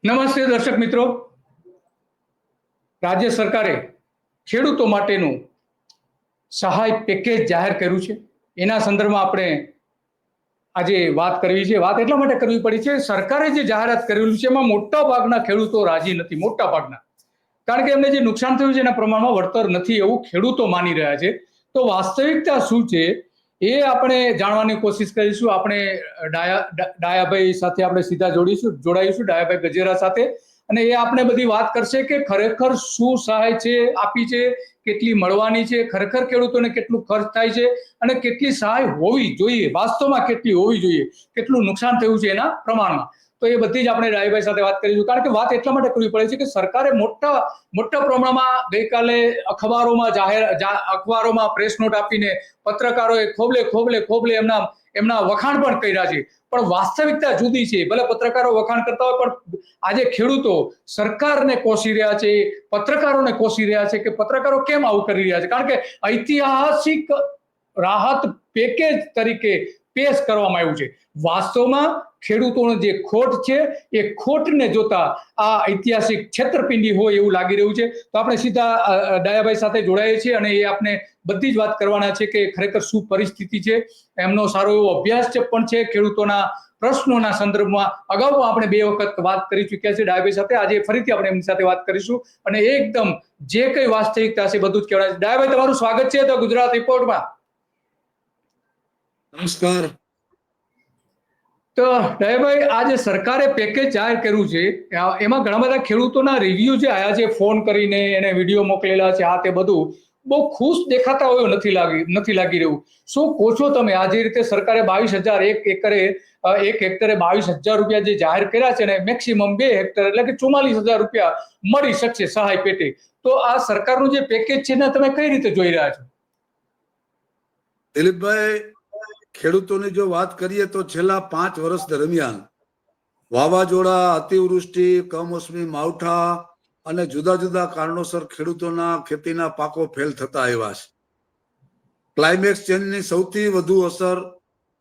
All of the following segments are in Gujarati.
નમસ્તે દર્શક મિત્રો, રાજ્ય સરકારે ખેડૂતો માટેનું સહાય પેકેજ જાહેર કર્યું છે. એના સંદર્ભમાં આપણે આજે વાત કરવી છે. વાત એટલા માટે કરવી પડી છે, સરકારે જે જાહેરાત કરેલું છે એમાં મોટા ભાગના ખેડૂતો રાજી નથી, મોટા ભાગના. કારણ કે એમને જે નુકસાન થયું છે એના પ્રમાણમાં વળતર નથી એવું ખેડૂતો માની રહ્યા છે. તો વાસ્તવિકતા શું છે એ આપણે જાણવાની કોશિશ કરીશું. આપણે ડાયાભાઈ સાથે આપણે સીધા જોડાઈશું ડાયાભાઈ ગજેરા સાથે, અને એ આપણે બધી વાત કરશે કે ખરેખર શું સહાય છે આપી છે, કેટલી મળવાની છે, ખરેખર ખેડૂતોને કેટલું ખર્ચ થાય છે અને કેટલી સહાય હોવી જોઈએ, વાસ્તવમાં કેટલી હોવી જોઈએ, કેટલું નુકસાન થયું છે એના પ્રમાણમાં. તો એ બધી જ આપણે ડાયાભાઈ સાથે વાત કરીશું. કારણ કે વાત એટલા માટે કરવી પડે છે કે સરકારે મોટા પ્રમાણમાં ગઈકાલે અખબારોમાં પ્રેસ નોટ આપીને પત્રકારોએ ખોબલે એમના વખાણ પણ કર્યા છે. પણ વાસ્તવિકતા જુદી છે. ભલે પત્રકારો વખાણ કરતા હોય, પણ આજે ખેડૂતો સરકારને કોસી રહ્યા છે, પત્રકારોને કોસી રહ્યા છે કે પત્રકારો કેમ આવું કરી રહ્યા છે. કારણ કે ઐતિહાસિક રાહત પેકેજ તરીકે પેશ કરવામાં આવ્યું છે. વાસ્તવમાં ખેડૂતોનો જે ખોટ છે એ ખોટને જોતા આ ઐતિહાસિક છેતરપિંડી હોય એવું લાગી રહ્યું છે. તો આપણે સીધા ડાયાભાઈ સાથે જોડાઈએ છીએ અને એ આપણે બધી જ વાત કરવાના છે કે ખરેખર શું પરિસ્થિતિ છે. એમનો સારો એવો અભ્યાસ પણ છે ખેડૂતોના પ્રશ્નોના સંદર્ભમાં. અગાઉ આપણે 2 વખત વાત કરી ચૂક્યા છે ડાયાભાઈ સાથે. આજે ફરીથી આપણે એમની સાથે વાત કરીશું અને એકદમ જે કઈ વાસ્તવિકતા છે બધું જ કહેવાય છે. ડાયાભાઈ, તમારું સ્વાગત છે તો ગુજરાત રિપોર્ટમાં. નમસ્કાર. તો ડાયાભાઈ, આ જે સરકારે પેકેજ જાહેર કર્યું છે એમાં ઘણા બધા ખેડૂતોના રિવ્યુ જે આવ્યા છે, ફોન કરીને એને વિડીયો મોકલેલા છે, આ તે બધું બહુ ખુશ દેખાતા હોય નથી લાગી રહ્યું. શું કહો છો તમે? આ જે રીતે સરકારે 22,000 એક હેક્ટરે 22,000 રૂપિયા જે જાહેર કર્યા છે ને મેક્સિમમ 2 હેક્ટર એટલે કે 44,000 રૂપિયા મળી શકશે સહાય પેટે. તો આ સરકારનું જે પેકેજ છે ને તમે કઈ રીતે જોઈ રહ્યા છો? દિલીપભાઈ, ખેડૂતોની જો વાત કરીએ તો છેલ્લા 5 વર્ષ દરમિયાન વાવાઝોડા, અતિવૃષ્ટિ, કમોસમી માવઠા અને જુદા જુદા કારણોસર ખેડૂતોના ખેતીના પાકો ફેલ થતા આવ્યા છે. ક્લાઇમેટ ચેન્જની સૌથી વધુ અસર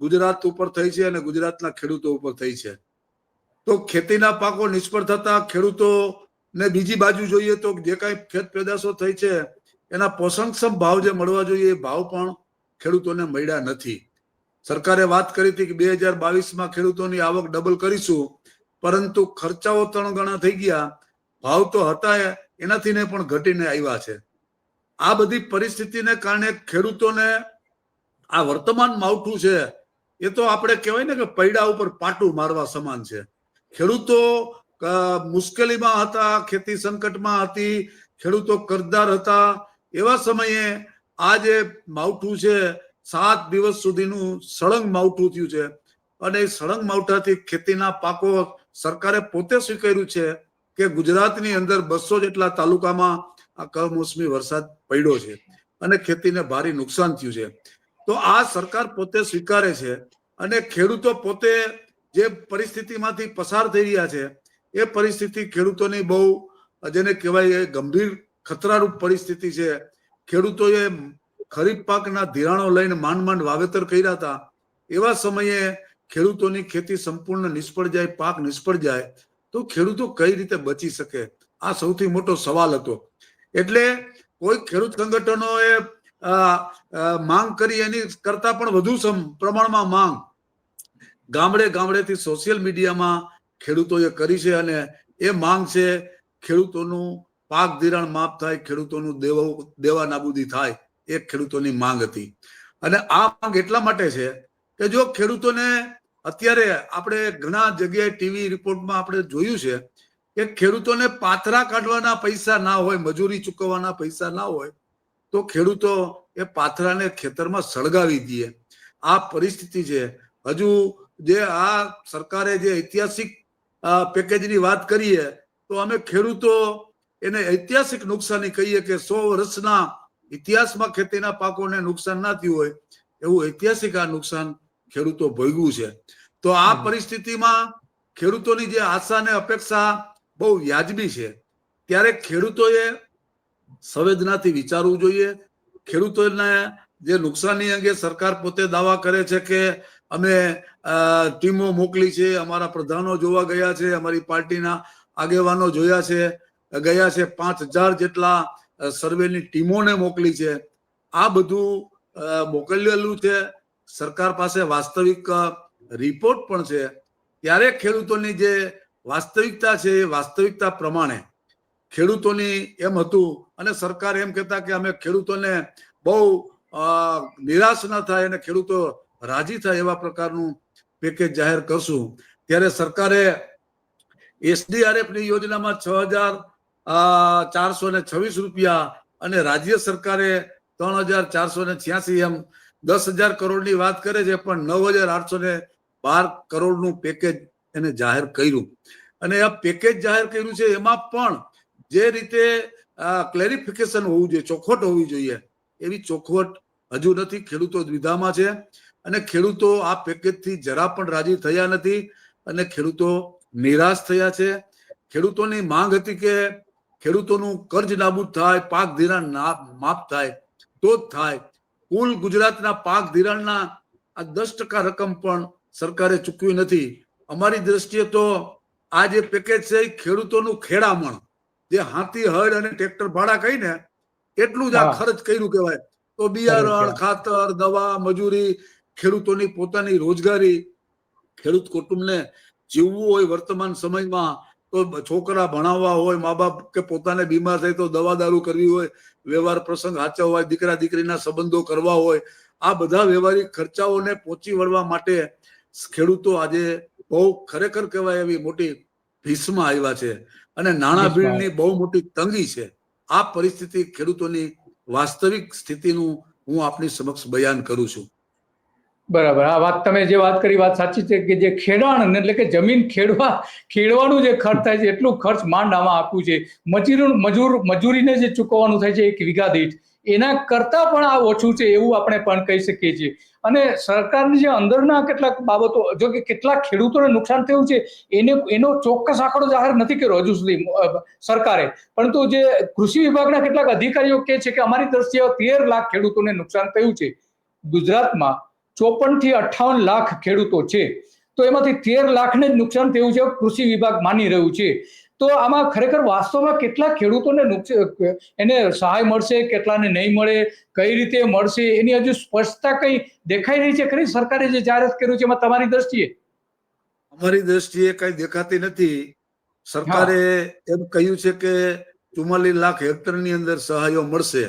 ગુજરાત ઉપર થઈ છે અને ગુજરાતના ખેડૂતો ઉપર થઈ છે. તો ખેતીના પાકો નિષ્ફળ થતા ખેડૂતોને બીજી બાજુ જોઈએ તો જે કાંઈ ખેત પેદાશો થઈ છે એના પોષણક્ષમ ભાવ જે મળવા જોઈએ એ ભાવ પણ ખેડૂતોને મળ્યા નથી. સરકારે વાત કરી હતી કે 2022માં ખેડૂતોની આવક ડબલ કરીશું, પરંતુ ખર્ચાઓ 3 ગણા થઈ ગયા, ભાવ તો હતા એનાથી પણ ઘટીને આવ્યા છે. આ બધી પરિસ્થિતિને કારણે ખેડૂતોને આ વર્તમાન માવઠું છે એ તો આપણે કહેવાય ને કે પૈડા ઉપર પાટું મારવા સમાન છે. ખેડૂતો મુશ્કેલીમાં હતા, ખેતી સંકટમાં હતી, ખેડૂતો કરજદાર હતા. એવા સમયે આ જે માવઠું છે 7 દિવસ સુધીનું સળંગ માવઠું થયું છે અને એ સળંગ માવઠાથી ખેતીના પાકો સરકારે પોતે સ્વીકાર્યું છે કે ગુજરાતની અંદર 200 જેટલા તાલુકામાં આ કમોસમી વરસાદ પડ્યો છે અને ખેતીને ભારે નુકસાન થયું છે. તો આ સરકાર પોતે સ્વીકારે છે અને ખેડૂતો પોતે જે પરિસ્થિતિમાંથી પસાર થઈ રહ્યા છે એ પરિસ્થિતિ ખેડૂતોની બહુ જેને કહેવાય ગંભીર ખતરારૂપ પરિસ્થિતિ છે. ખેડૂતોએ ખરીફ પાકના ધિરાણો લઈને માંડ વાવેતર કર્યા હતા. એવા સમયે ખેડૂતોની ખેતી સંપૂર્ણ નિષ્ફળ જાય, પાક નિષ્ફળ જાય તો ખેડૂતો કઈ રીતે બચી શકે? આ સૌથી મોટો સવાલ હતો. એટલે કોઈ ખેડૂત સંગઠનોએ માંગ કરી, એની કરતા પણ વધુ પ્રમાણમાં માંગ ગામડેથી સોશિયલ મીડિયામાં ખેડૂતોએ કરી છે અને એ માંગ છે ખેડૂતોનું પાક ધિરાણ માફ થાય, ખેડૂતોનું દેવા નાબૂદી થાય. એક ખેડૂતોની માંગ હતી અને આ માંગ એટલા માટે છે કે જો ખેડૂતોને અત્યારે આપણે ઘણા જગ્યાએ ટીવી રિપોર્ટમાં આપણે જોયું છે કે ખેડૂતોને પાથરા કાઢવાના પૈસા ના હોય, મજૂરી ચૂકવવાના પૈસા ના હોય તો ખેડૂતો એ પાથરાને ખેતરમાં સળગાવી દે. આ પરિસ્થિતિ છે. હજુ જે આ સરકારે જે ઐતિહાસિક પેકેજની વાત કરીએ તો અમે ખેડૂતો એને ઐતિહાસિક નુકસાની કહીએ કે 100 વર્ષના ઇતિહાસમાં ખેતીના પાકોને નુકસાન ના થયું હોય એવું ઐતિહાસિક આ નુકસાન ખેડૂતો ભોગવ્યું છે. તો આ પરિસ્થિતિમાં ખેડૂતોની જે આશા અને અપેક્ષા બહુ વ્યાજબી છે, ત્યારે ખેડૂતોએ સંવેદનાથી વિચારવું જોઈએ. ખેડૂતોને જે નુકસાની અંગે સરકાર પોતે દાવા કરે છે કે અમે ટીમો મોકલી છે, અમારા પ્રધાનો જોવા ગયા છે, અમારી પાર્ટીના આગેવાનો જોયા છે, ગયા છે, 5,000 જેટલા સર્વેની ટીમોને મોકલી છે. આ બધું મોકલેલું છે. સરકાર પાસે વાસ્તવિક રિપોર્ટ પણ છે. ત્યારે ખેડૂતોની જે વાસ્તવિકતા છે એ વાસ્તવિકતા પ્રમાણે ખેડૂતોની એમ હતું, અને સરકાર એમ કહેતા કે અમે ખેડૂતોને બહુ નિરાશ ન થાય અને ખેડૂતો રાજી થાય એવા પ્રકારનું પેકેજ જાહેર કરશું. ત્યારે સરકારે SDRF ની યોજનામાં 6,426 રૂપિયા અને રાજ્ય સરકારે 3,486 એમ 10,000 કરોડની વાત કરે છે, પણ 9,812 કરોડનું પેકેજ એને જાહેર કર્યું. અને આ પેકેજ જાહેર કર્યું છે એમાં પણ જે રીતે ક્લેરિફિકેશન હોવું જોઈએ, ચોખવટ હોવી જોઈએ, એવી ચોખવટ હજુ નથી. ખેડૂતો દ્વિધામાં છે અને ખેડૂતો આ પેકેજથી જરા પણ રાજી થયા નથી અને ખેડૂતો નિરાશ થયા છે. ખેડૂતોની માંગ હતી કે ખેડૂતોનું કર્જ નાબૂદ થાય, પાક ધિરાણ માફ થાય તો જ થાય. કુલ ગુજરાતના પાક ધિરાણના આ 10% રકમ પણ સરકારે ચૂકવી નથી. અમારી દ્રષ્ટિએ તો આ જે પેકેજ છે એ ખેડૂતોનું ખેડામણ, જે હાથી હળ અને ટ્રેક્ટર ભાડા કહીને એટલું જ આ ખર્ચ કર્યું કહેવાય. તો બિયારણ, ખાતર, દવા, મજૂરી, ખેડૂતોની પોતાની રોજગારી, ખેડૂત કુટુંબને જીવવું હોય વર્તમાન સમયમાં, તો છોકરા ભણાવવા હોય, મા બાપ કે પોતાને બીમાર થાય તો દવા દારૂ કરવી હોય, વ્યવહાર પ્રસંગ સાચવવા હોય, દીકરા દીકરીના સંબંધો કરવા હોય, આ બધા વ્યવહારિક ખર્ચાઓને પહોંચી વળવા માટે ખેડૂતો આજે બહુ ખરેખર કહેવાય એવી મોટી ભીસમાં આવ્યા છે અને નાણાં ભીડની બહુ મોટી તંગી છે. આ પરિસ્થિતિ ખેડૂતોની વાસ્તવિક સ્થિતિનું હું આપની સમક્ષ બયાન કરું છું. બરાબર. આ વાત તમે જે વાત કરી વાત સાચી છે કે જે ખેડાણ એટલે કે જમીન ખેડવાનું જે ખર્ચ થાય છે એટલું ખર્ચ માંડ આમાં આપ્યું છે. મજૂરીને જે ચૂકવવાનું થાય છે 1 વીઘા દીઠ, એના કરતા પણ આ ઓછું છે એવું આપણે પણ કહી શકીએ છીએ. અને સરકારની જે અંદરના કેટલાક બાબતો, જો કે કેટલાક ખેડૂતોને નુકસાન થયું છે એનો ચોક્કસ આંકડો જાહેર નથી કર્યો હજુ સુધી સરકારે, પરંતુ જે કૃષિ વિભાગના કેટલાક અધિકારીઓ કહે છે કે અમારી દ્રષ્ટિએ 13 લાખ ખેડૂતોને નુકસાન થયું છે. ગુજરાતમાં 54 થી 58 લાખ ખેડૂતો છે, તો એમાંથી 13 લાખને જ નુકસાન થયું છે કૃષિ વિભાગ માની રહ્યું છે. તો આમાં ખરેખર વાસ્તવમાં કેટલા ખેડૂતોને એને સહાય મળશે, કેટલાને નહીં મળે, કઈ રીતે મળશે, એની હજુ સ્પષ્ટતા કઈ દેખાઈ રહી છે ખરી? સરકારે જે જાહેરાત કર્યું છે એમાં તમારી દ્રષ્ટિએ? અમારી દ્રષ્ટિએ કઈ દેખાતી નથી. સરકારે એમ કહ્યું છે કે 44 લાખ હેક્ટરની અંદર સહાયો મળશે.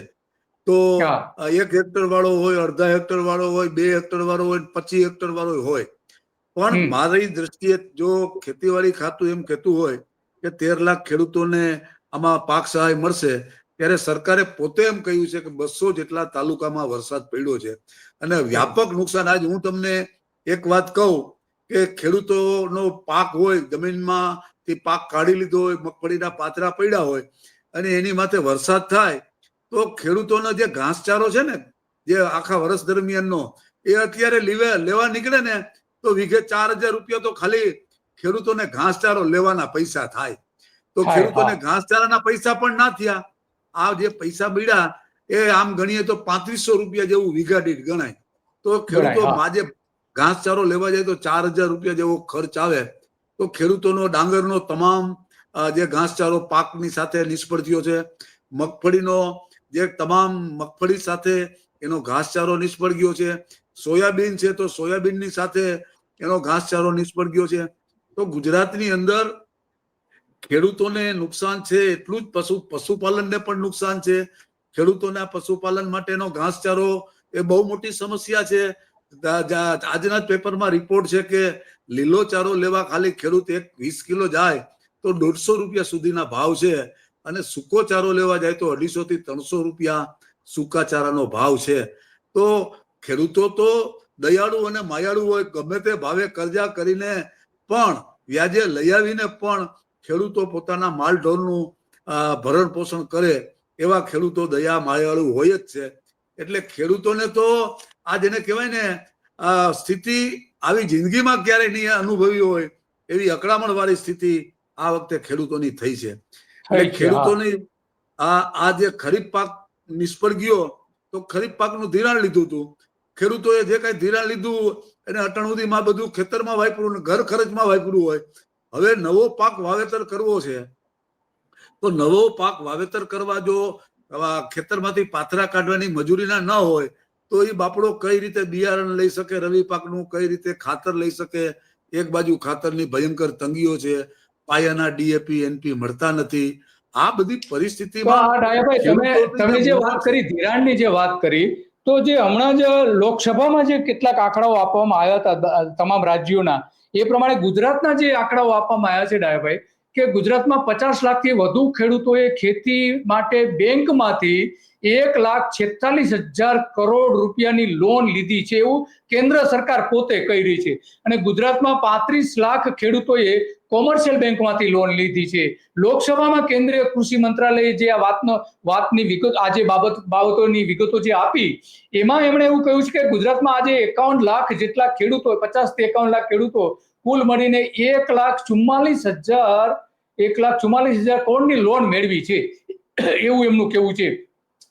તો 1 હેક્ટર વાળો હોય, અડધા હેક્ટર વાળો હોય, 2 હેક્ટર વાળો હોય, 25 હેક્ટર વાળો હોય, પણ મારી દ્રષ્ટિએ જો ખેતીવાડી ખાતું એમ કહેતું હોય કે 13 લાખ ખેડૂતોને આમાં પાક સહાય મળશે, ત્યારે સરકારે પોતે એમ કહ્યું છે કે 200 જેટલા તાલુકામાં વરસાદ પડ્યો છે અને વ્યાપક નુકસાન. આજ હું તમને એક વાત કહું કે ખેડૂતોનો પાક હોય, જમીનમાંથી પાક કાઢી લીધો હોય, મગફળીના પાથરા પડ્યા હોય અને એની માથે વરસાદ થાય તો ખેડૂતોનો જે ઘાસચારો છે ને, જે આખા વર્ષ દરમિયાનનો, એ અત્યારે લેવા નીકળે ને તો વીઘે 4,000 રૂપિયા તો ખાલી ખેડૂતોને ઘાસચારો લેવાના પૈસા થાય. તો ખેડૂતોને ઘાસચારાના પૈસા પણ ના થયા. આ જે પૈસા મળ્યા એ આમ ગણીએ તો 3500 રૂપિયા જેવું વીઘા દીઠ ગણાય. તો ખેડૂતો આજે ઘાસચારો લેવા જાય તો 4,000 રૂપિયા જેવો ખર્ચ આવે. તો ખેડૂતોનો ડાંગરનો તમામ જે ઘાસચારો પાકની સાથે નિષ્ફળ થયો છે. મગફળીનો જે તમામ મગફળી સાથે એનો ઘાસચારો નિષ્ફળ ગયો છે. સોયાબીન છે તો સોયાબીનની સાથે એનો ઘાસચારો નિષ્ફળ ગયો છે. તો ગુજરાતની અંદર ખેડૂતોને નુકસાન છે, એટલું જ પશુપાલનને પણ નુકસાન છે. ખેડૂતોના પશુપાલન માટેનો ઘાસચારો એ બહુ મોટી સમસ્યા છે. આજના જ પેપરમાં રિપોર્ટ છે કે લીલો ચારો લેવા ખાલી ખેડૂત 20 કિલો જાય તો 150 રૂપિયા સુધીના ભાવ છે અને સૂકો ચારો લેવા જાય તો 250 થી 300 રૂપિયા સૂકા ચારાનો ભાવ છે. તો ખેડૂતો તો દયાળુ અને માયાળુ હોય, ગમે તે ભાવે કરજા કરીને પણ વ્યાજે લઈ આવીને પણ ખેડૂતો પોતાના માલઢોરનું ભરણ પોષણ કરે એવા ખેડૂતો દયા માયાળુ હોય જ છે. એટલે ખેડૂતોને તો આ જેને કહેવાય ને સ્થિતિ આવી જિંદગીમાં ક્યારેય નહીં અનુભવી હોય એવી અકળામણ વાળી સ્થિતિ આ વખતે ખેડૂતોની થઈ છે. એટલે ખેડૂતોની આ જે ખરીફ પાક નિષ્ફળ ગયો તો ખરીફ પાકનું ધિરાણ લીધું હતું. ખેડૂતોએ જે કઈ ધિરાણ લીધું એને અટણ સુધીમાં બધું ખેતરમાં વાપર્યું, ઘર ખર્ચમાં વાપર્યું હોય હવે નવો પાક વાવેતર કરવો છે તો નવો પાક વાવેતર કરવા જો ખેતરમાંથી પાથરા કાઢવાની મજૂરીના ન હોય તો એ બાપડો કઈ રીતે બિયારણ લઈ શકે, રવિ પાકનું કઈ રીતે ખાતર લઈ શકે. એક બાજુ ખાતરની ભયંકર તંગીઓ છે, પાયાના ડીએપી એનપી મળતા નથી. આ બધી તો પરિસ્થિતિમાં આ ડાયાભાઈ તમે જે વાત કરી ધિરાણની જે વાત કરી, તો જે હમણાં જ લોકસભામાં જે કેટલાક આંકડાઓ આપવામાં આવ્યા હતા તમામ રાજ્યોના, એ પ્રમાણે ગુજરાતના જે આંકડાઓ આપવામાં આવ્યા છે ડાયાભાઈ, કે ગુજરાતમાં 50 લાખથી વધુ ખેડૂતોએ ખેતી માટે બેંકમાંથી 1,46,000 કરોડ રૂપિયાની લોન લીધી છે, એવું કેન્દ્ર સરકાર પોતે કહી રહી છે. અને ગુજરાતમાં 35 લાખ ખેડૂતોએ કોમર્શિયલ બેંકમાંથી લોન લીધી છે. લોકસભામાં કેન્દ્રીય કૃષિ મંત્રાલયે જે આ વાતની વિગત, આજે બાબતોની વિગતો જે આપી, એમાં એમણે એવું કહ્યું છે કે ગુજરાતમાં આજે 51 લાખ જેટલા ખેડૂતો, 50 થી 51 લાખ ખેડૂતો કુલ મળીને 1,44,000 કરોડની લોન મેળવી છે, એવું એમનું કહેવું છે.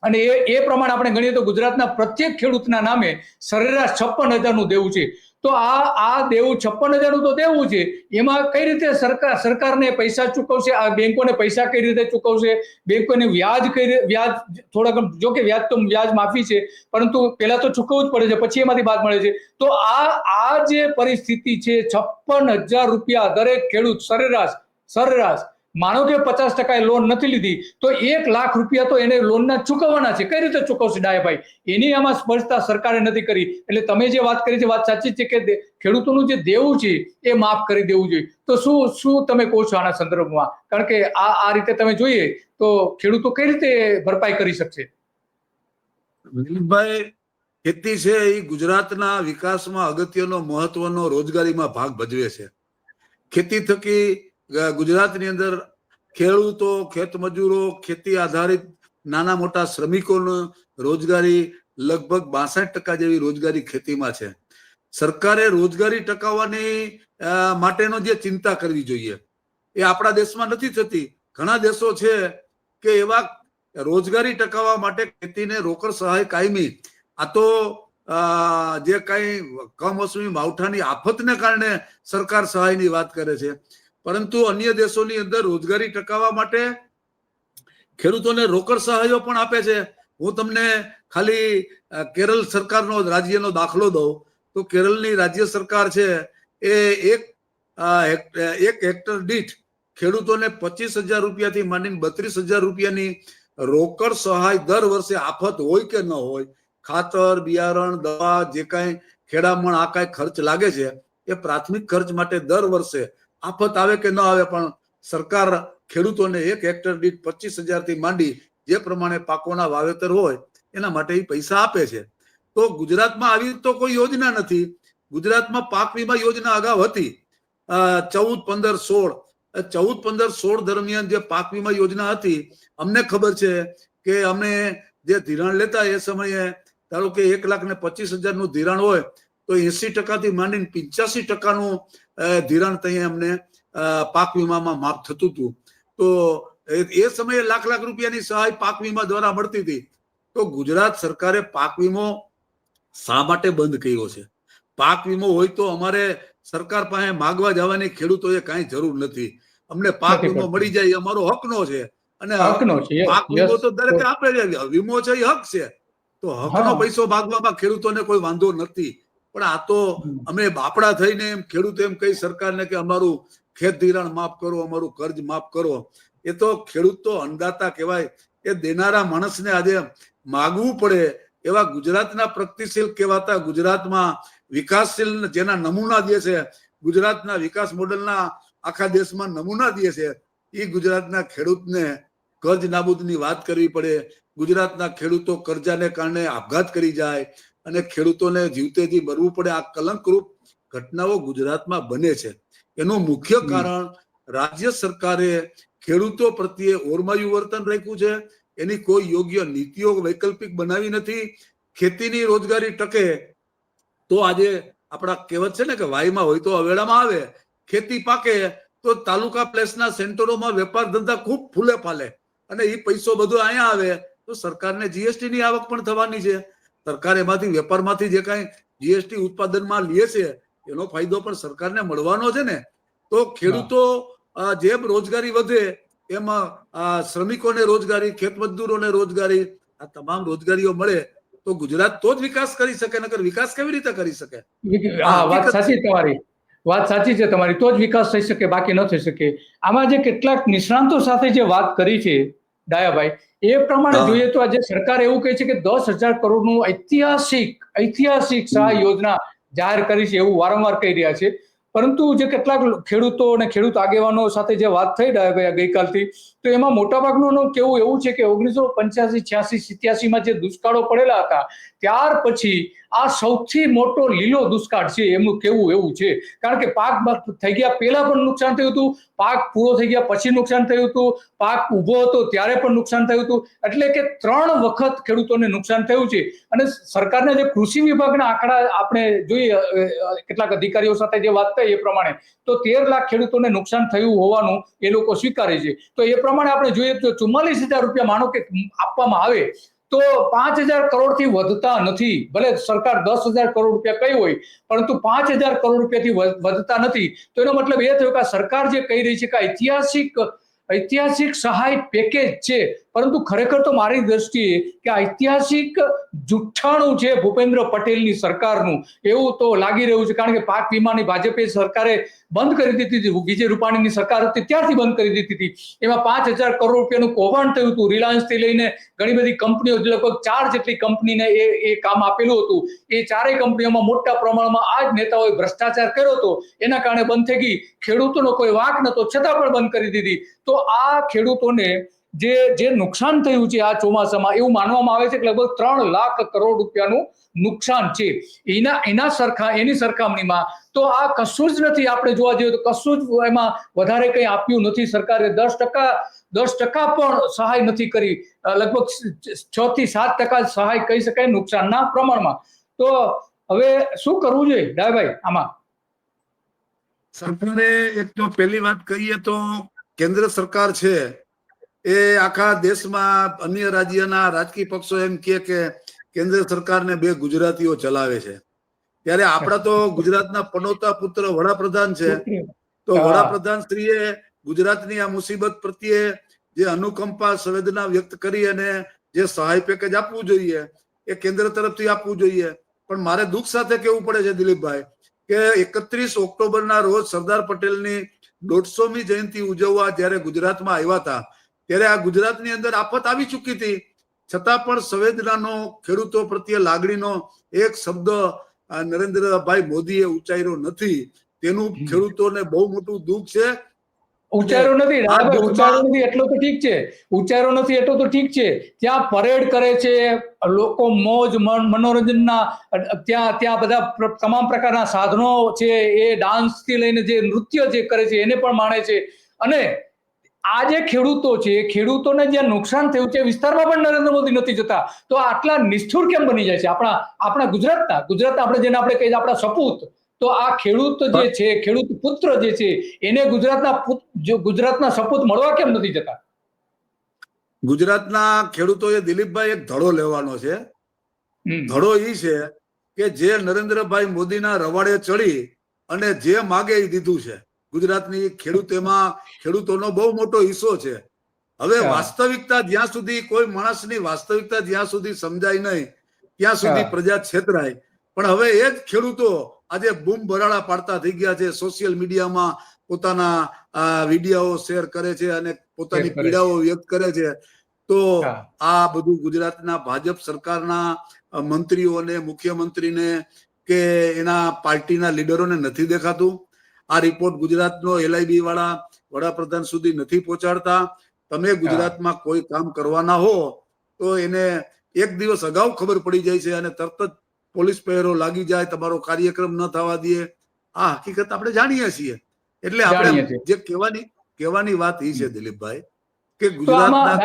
અને એ પ્રમાણે આપણે ગણીએ તો ગુજરાતના પ્રત્યેક ખેડૂતના નામે સરેરાશ 56,000નું દેવું છે. તો આ દેવું 56,000નું તો દેવું છે, એમાં કઈ રીતે સરકારને પૈસા ચૂકવશે, આ બેંકોને પૈસા કઈ રીતે ચૂકવશે, બેંકોને વ્યાજ થોડાક, જો કે વ્યાજ માફી છે, પરંતુ પહેલા તો ચૂકવવું જ પડે છે, પછી એમાંથી બાદ મળે છે. તો આ જે પરિસ્થિતિ છે, 56,000 રૂપિયા દરેક ખેડૂત સરેરાશ માનો કે 50% લોન નથી લીધી, તો 1 લાખ રૂપિયા તો એને લોનના ચૂકવવાના છે. કઈ રીતે ચૂકવશે ડાયાભાઈ? એની આમાં સ્પષ્ટતા સરકારે નથી કરી. એટલે તમે જે વાત કરી છે, વાત સાચી છે કે ખેડૂતોનું જે દેવું છે એ માફ કરી દેવું જોઈએ. તો શું તમે કહો છો આના સંદર્ભમાં? કારણ કે આ રીતે તમે જોઈએ તો ખેડૂતો કઈ રીતે ભરપાઈ કરી શકશે? દિલીપભાઈ, ખેતી છે એ ગુજરાતના વિકાસમાં અગત્યનો મહત્વનો રોજગારીમાં ભાગ ભજવે છે. ખેતી થકી ગુજરાતની અંદર ખેડૂતો, ખેતમજૂરો, ખેતી આધારિત નાના મોટા શ્રમિકોનો રોજગારી લગભગ 62% જેવી રોજગારી ખેતીમાં છે. સરકારે રોજગારી ટકાવવાની માટેનો જે ચિંતા કરવી જોઈએ એ આપણા દેશમાં નથી થતી. ઘણા દેશો છે કે એવા રોજગારી ટકાવવા માટે ખેતીને રોકડ સહાય કાયમી, આ તો જે કઈ કમોસમી માવઠાની આફતને કારણે સરકાર સહાયની વાત કરે છે, પરંતુ અન્ય દેશોની અંદર રોજગારી ટકાવવા માટે ખેડૂતોને રોકડ સહાયો પણ આપે છે. હું તમને ખાલી કેરળ સરકારનો રાજ્યનો દાખલો દઉં તો કેરળની રાજ્ય સરકાર છે એ એક હેક્ટર દીઠ ખેડૂતોને 25,000 રૂપિયાથી માંડીને 32,000 રૂપિયાની રોકડ સહાય દર વર્ષે, આફત હોય કે ન હોય, ખાતર, બિયારણ, દવા, જે કાંઈ ખેડામણ આ કાંઈ ખર્ચ લાગે છે એ પ્રાથમિક ખર્ચ માટે દર વર્ષે, આફત આવે કે ન આવે પણ સરકાર ખેડૂતોને 1 હેક્ટર દીઠ 25,000 થી માંડી જે પ્રમાણે પાકોના વાવેતર હોય એના માટે એ પૈસા આપે છે. તો ગુજરાતમાં આવી તો કોઈ યોજના નથી. ગુજરાતમાં પાક વીમા યોજના અગાઉ હતી 14-15-16 દરમિયાન જે પાક વીમા યોજના હતી, અમને ખબર છે કે અમે જે ધિરાણ લેતા એ સમયે ધારો કે 1,25,000 ધિરાણ હોય તો 80% થી માંડીને 85%નું ધિરાણ ત્યાં અમને પાક વીમામાં માફ થતું હતું. તો એ સમયે લાખ રૂપિયાની સહાય પાક વીમા દ્વારા મળતી હતી. તો ગુજરાત સરકારે પાક વીમો શા માટે બંધ કર્યો છે? પાક વીમો હોય તો અમારે સરકાર પાસે માગવા જવાની ખેડૂતોએ કાંઈ જરૂર નથી. અમને પાક વીમો મળી જાય એ અમારો હકનો છે, અને પાક વીમો તો દરેક આપે છે. વીમો છે એ હક છે, તો હકનો પૈસો માગવામાં ખેડૂતોને કોઈ વાંધો નથી. પણ આ તો અમે બાપડા થઈને એમ ખેડૂતો એમ કહી સરકારને કે અમારું ખેત ધિરાણ માફ કરો, અમારું કર્જ માફ કરો. એ તો ખેડૂત તો અન્નદાતા કહેવાય. એ દેનારા માણસને આજે માગવું પડે. એવા ગુજરાતના પ્રગતિશીલ કહેવાતા, ગુજરાતમાં વિકાસશીલ જેના નમૂના દે છે, ગુજરાતના વિકાસ મોડેલના આખા દેશમાં નમૂના દે છે, એ ગુજરાતના ખેડૂતને કર્જ નાબૂદની વાત કરવી પડે. ગુજરાતના ખેડૂતો કર્જાને કારણે આપઘાત કરી જાય અને ખેડૂતોને જીવતેજી મરવું પડે. આ કલંકરૂપ ઘટનાઓ ગુજરાતમાં બને છે. એનું મુખ્ય કારણ રાજ્ય સરકારે ખેડૂતો પ્રત્યે ઓરમાયું વર્તન રાખ્યું છે. એની કોઈ યોગ્ય નીતિઓ વૈકલ્પિક બનાવી નથી. ખેતીની રોજગારી ટકે તો આજે આપણા કહેવત છે ને કે વાયમાં હોય તો અવેડામાં આવે. ખેતી પાકે તો તાલુકા પ્લેસના સેન્ટરોમાં વેપાર ધંધા ખૂબ ફૂલે ફાલે અને એ પૈસો બધો અહીંયા આવે તો સરકારને જીએસટી ની આવક પણ થવાની છે. સરકાર એમાંથી વેપારમાંથી જે કાંઈ જીએસટી ઉત્પાદનમાં લે છે એનો ફાયદો પણ સરકારને મળવાનો છે ને. તો ખેડૂતો જેમ રોજગારી વધે એમાં શ્રમિકોને રોજગારી, ખેતમજદૂરોને રોજગારી, આ તમામ રોજગારીઓ મળે તો ગુજરાત તો જ વિકાસ કરી શકે, નકર વિકાસ કેવી રીતે કરી શકે? હા, વાત સાચી તમારી, વાત સાચી છે તમારી. તો જ વિકાસ થઈ શકે, બાકી ન થઈ શકે. આમાં જે કેટલાક નિષ્ણાંતો સાથે જે વાત કરી છે ડાયાભાઈ, એ પ્રમાણે જોઈએ તો આજે સરકાર એવું કહે છે કે 10,000 કરોડનું ઐતિહાસિક સહાય યોજના જાહેર કરી છે એવું વારંવાર કહી રહ્યા છે. પરંતુ જે કેટલાક ખેડૂતો અને ખેડૂત આગેવાનો સાથે જે વાત થઈ ડાયાભાઈ ગઈકાલથી, તો એમાં મોટાભાગનું કેવું એવું છે કે 1985, 86, 87માં જે દુષ્કાળો પડેલા હતા ત્યાર પછી આ સૌથી મોટો લીલો દુષ્કાળ છે એમનું કેવું એવું છે. કારણ કે પાક થઈ ગયા પહેલા પણ નુકસાન થયું હતું, પાક પૂરો થઈ ગયા પછી નુકસાન થયું હતું, પાક ઉભો હતો ત્યારે પણ નુકસાન થયું હતું. એટલે કે 3 વખત ખેડૂતોને નુકસાન થયું છે. અને સરકારના જે કૃષિ વિભાગના આંકડા આપણે જોઈએ, કેટલાક અધિકારીઓ સાથે જે વાત થઈ એ પ્રમાણે તો 13 લાખ ખેડૂતોને નુકસાન થયું હોવાનું એ લોકો સ્વીકારે છે. તો એ પ્રમાણે આપણે જોઈએ તો 44,000 રૂપિયા માનો કે આપવામાં આવે તો 5,000 કરોડથી વધતા નથી. ભલે સરકાર 10,000 કરોડ રૂપિયા કહી હોય, પરંતુ 5,000 કરોડ રૂપિયાથી વધતા નથી. તો એનો મતલબ એ થયો કે સરકાર જે કહી રહી છે કે ઐતિહાસિક સહાય પેકેજ છે, પરંતુ ખરેખર તો મારી દ્રષ્ટિએ કે ઐતિહાસિક જુઠ્ઠાણું છે ભૂપેન્દ્ર પટેલની સરકારનું, એવું તો લાગી રહ્યું છે. કારણ કે પાક વીમાની ભાજપે સરકારે બંધ કરી દીધી હતી, વિજય રૂપાણીની સરકાર હતી ત્યારથી બંધ કરી દીધી હતી. એમાં 5,000 કરોડ રૂપિયાનું કૌભાંડ થયું હતું. રિલાયન્સથી લઈને ઘણી બધી કંપનીઓ, લગભગ 4 જેટલી કંપનીને એ કામ આપેલું હતું. એ 4 કંપનીઓમાં મોટા પ્રમાણમાં આ જ નેતાઓએ ભ્રષ્ટાચાર કર્યો હતો. એના કારણે બંધ થઈ ગઈ. ખેડૂતોનો કોઈ વાંક નતો, છતાં પણ બંધ કરી દીધી. તો આ ખેડૂતોને જે નુકસાન થયું છે આ ચોમાસામાં, એવું માનવામાં આવે છે કે લગભગ 3 લાખ કરોડ રૂપિયાનું નુકસાન છે. એની સરખામણીમાં તો આ કશું જ નથી. આપણે જોવા જઈએ તો કશું જ એમાં વધારે કંઈ આપ્યું નથી સરકારે. 10% પણ સહાય નથી કરી. લગભગ 6 થી 7% સહાય કહી શકાય નુકસાનના પ્રમાણમાં. તો હવે શું કરવું જોઈએ ડાયાભાઈ આમાં? સરકારે એક તો પહેલી વાત કહીએ તો કેન્દ્ર સરકાર છે એ આખા દેશમાં અન્ય રાજ્યના રાજકીય પક્ષો એમ કે કેન્દ્ર સરકારને 2 ગુજરાતીઓ ચલાવે છે. ત્યારે આપણા તો ગુજરાતના પનોતા પુત્ર વડાપ્રધાન છે. તો વડાપ્રધાન શ્રીએ ગુજરાતની આ મુસીબત પ્રત્યે જે અનુકંપા, સંવેદના વ્યક્ત કરી અને જે સહાય પેકેજ આપવું જોઈએ એ કેન્દ્ર તરફથી આપવું જોઈએ. પણ મારે દુઃખ સાથે કહેવું પડે છે દિલીપભાઈ કે 31 ઓક્ટોબરના રોજ સરદાર પટેલની 150મી જયંતિ ઉજવવા જ્યારે ગુજરાતમાં આવ્યા હતા, ત્યારે આ ગુજરાતની અંદર આફત આવી ચૂકી હતી, છતાં પણ સંવેદનાનો, ખેડૂતો પ્રત્યે લાગણીનો એક શબ્દ નરેન્દ્રભાઈ મોદીએ ઉચ્ચાર્યો નથી. તેનું ખેડૂતોને બહુ મોટું દુઃખ છે. ઉચ્ચારો નથી એટલો તો ઠીક છે, ઉચ્ચારો નથી એટલો તો ઠીક છે. ત્યાં પરેડ કરે છે લોકો, મોજ મનોરંજનના ત્યાં બધા તમામ પ્રકારના સાધનો છે, એ ડાન્સ થી લઈને જે નૃત્ય જે કરે છે એને પણ માણે છે. અને આ જે ખેડૂતો છે, ખેડૂતોને જ્યાં નુકસાન થયું છે વિસ્તારમાં પણ નરેન્દ્ર મોદી નથી જતા. તો આટલા નિષ્ઠુર કેમ બની જાય છે આપણા ગુજરાતના આપણે જેને આપણે કહીએ આપણા સપૂત? તો આ ખેડૂત જે છે, ખેડૂત પુત્ર જે છે, એને ગુજરાતના સપૂત મળવા કેમ નથી જતા? ગુજરાતના ખેડૂતોએ દિલીપભાઈ એક ધડો લેવાનો છે. ધડો એ છે કે જે નરેન્દ્રભાઈ મોદીના રવાડે ચડી અને જે માગે એ દીધું છે. ગુજરાતની ખેડૂતોનો બહુ મોટો હિસ્સો છે. હવે વાસ્તવિકતા જ્યાં સુધી, કોઈ માણસની વાસ્તવિકતા જ્યાં સુધી સમજાય નહીં ત્યાં સુધી પ્રજા છેતરાય. પણ હવે એ જ ખેડૂતો આજે બૂમ બરાડા પાડતા થઈ ગયા છે. સોશિયલ મીડિયામાં પોતાના વિડીયો શેર કરે છે અને પોતાની પીડાઓ વ્યક્ત કરે છે. તો આ બધું ગુજરાતના ભાજપ સરકારના મંત્રીઓને, મુખ્યમંત્રીને કે એના પાર્ટીના લીડરોને નથી દેખાતું. આ રિપોર્ટ ગુજરાતનો LIB વાળા વડાપ્રધાન સુધી નથી પહોંચાડતા. તમે ગુજરાતમાં કોઈ કામ કરવાના હો તો એને એક દિવસ અગાઉ ખબર પડી જાય છે અને તરત જ પોલીસ પહેરો લાગી જાય, તમારો કાર્યક્રમ ન થવા દે. આ હકીકત આપણે જાણીએ છીએ. એટલે આપણે જે કહેવાની વાત એ છે દિલીપભાઈ કે ગુજરાતના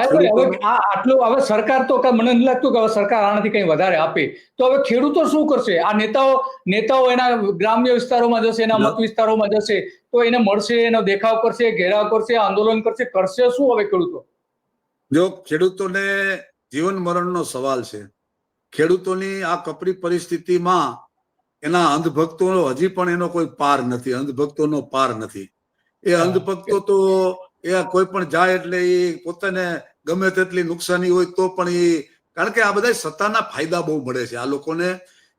આટલું હવે સરકાર તો મને નથી લાગતું કે હવે સરકાર આનાથી કઈ વધારે આપે. તો હવે ખેડૂતો શું કરશે? આ નેતાઓ એના ગ્રામ્ય વિસ્તારોમાં જશે, એના મત વિસ્તારોમાં જશે, તો એને મળશે, એનો દેખાવ કરશે, ઘેરાવ કરશે, આંદોલન કરશે શું હવે ખેડૂતો? જો ખેડૂતોને જીવન મરણનો સવાલ છે. ખેડૂતોની આ કપરી પરિસ્થિતિમાં એના અંધભક્તો હજી પણ એનો કોઈ પાર નથી, અંધભક્તોનો પાર નથી. એ અંધભક્તો તો એ કોઈ પણ જાય એટલે એ પોતાને ગમે તેટલી નુકસાની હોય તો પણ એ, કારણ કે આ બધા સત્તાના ફાયદા બહુ મળે છે આ લોકોને.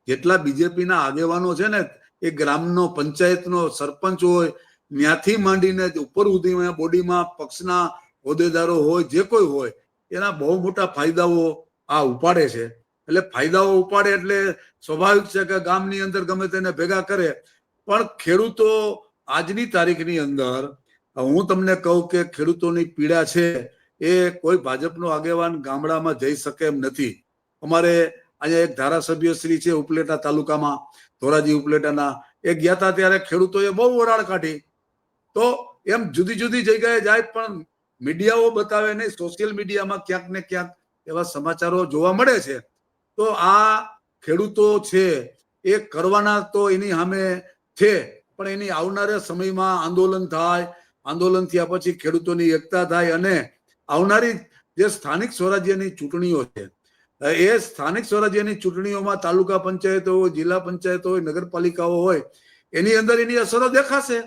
જેટલા બીજેપી ના આગેવાનો છે ને, એ ગ્રામનો પંચાયતનો સરપંચ હોય ત્યાંથી માંડીને ઉપર સુધી બોડીમાં પક્ષના હોદ્દેદારો હોય, જે કોઈ હોય, એના બહુ મોટા ફાયદાઓ આ ઉપાડે છે. એટલે ફાયદાઓ ઉપાડે એટલે સ્વાભાવિક છે કે ગામની અંદર ગમે તેને ભેગા કરે. પણ ખેડૂતો આજની તારીખની અંદર હું તમને કહું કે ખેડૂતોની પીડા છે એ કોઈ ભાજપનો આગેવાન ગામડામાં જઈ શકે એમ નથી. અમારે અહીંયા એક ધારાસભ્ય શ્રી છે ઉપલેટા તાલુકામાં, ધોરાજી ઉપલેટાના, એ ગયા હતા ત્યારે ખેડૂતોએ બહુ વરાળ કાઢી. તો એમ જુદી જુદી જગ્યાએ જાય પણ મીડિયાઓ બતાવે નહીં, સોશિયલ મીડિયામાં ક્યાંક ને ક્યાંક એવા સમાચારો જોવા મળે છે. તો આ ખેડૂતો છે એ કરવાના તો એની સામે છે, પણ એની આવનારા સમયમાં આંદોલન થાય, આંદોલન થયા પછી ખેડૂતોની એકતા થાય, અને આવનારી જે સ્થાનિક સ્વરાજ્યની ચૂંટણીઓ છે એ સ્થાનિક સ્વરાજ્યની ચૂંટણીઓમાં તાલુકા પંચાયતો હોય, જિલ્લા પંચાયતો હોય, નગરપાલિકાઓ હોય, એની અંદર એની અસરો દેખાશે,